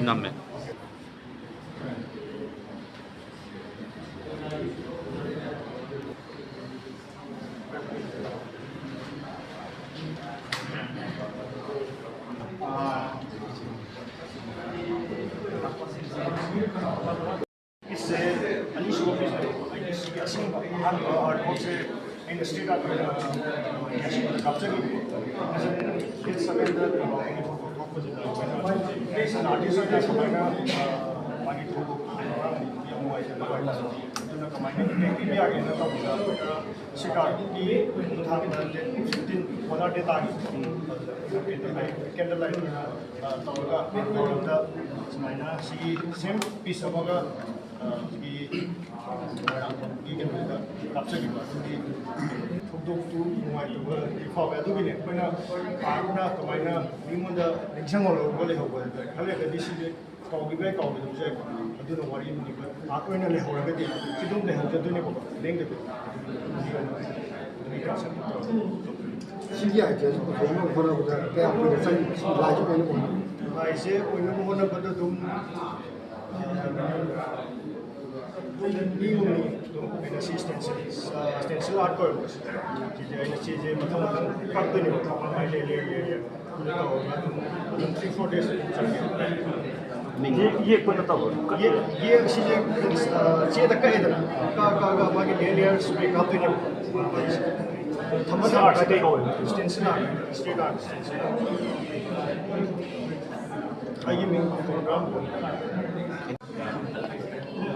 Namme. Industry का capture किस समय अंदर artist का समाना मानी तो तो कमाने की भी आगे ना तो शिकार की उठान दिन वाला डेटा कैंडल लाइट तो का समाना सी सेम पीस होगा की capture की थोक नुआइबा इफाव अदुगिने कोइना पारना कमाइना मिमोंदा एग्जांपल बोले होबो खाले गदि सिजे काउगिबे काउगिदु जे अदुनो वारि निबा आकोइना ले होरगदि किदुम ले होजदुने को लेंगे 신기하 이제 공부 보나보다 대학 보내서 라이브 보는 거. 라이제 오는 거 보는 것도 좀 stencil art को चीज़ें मतलब काट देने को हमारे ले तो 3-4 days ये कौन था वो? ये चीज़ें तक का इधर का हमारे लेयर्स पे काट देने को thumbs art stencil art street art आइए मैं program varieties of artwork.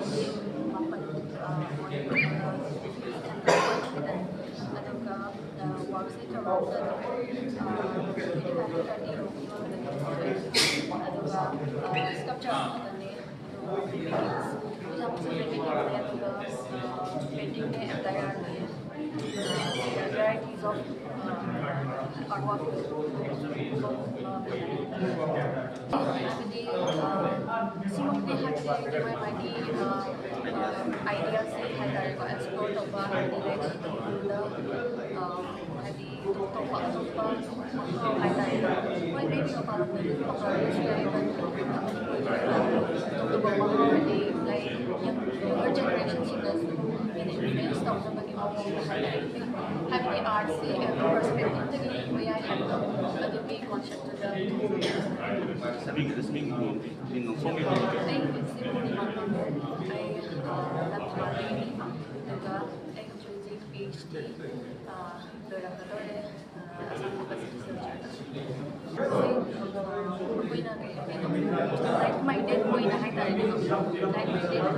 Simple ideas explore the having the art say perspective we are the big concept of the like-minded ko inahayta rin ito. Like-minded na po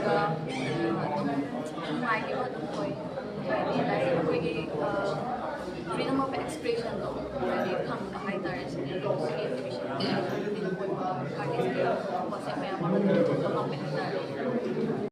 sa freedom of expression no really come the high tires in the exhibition in the artist kasi may mga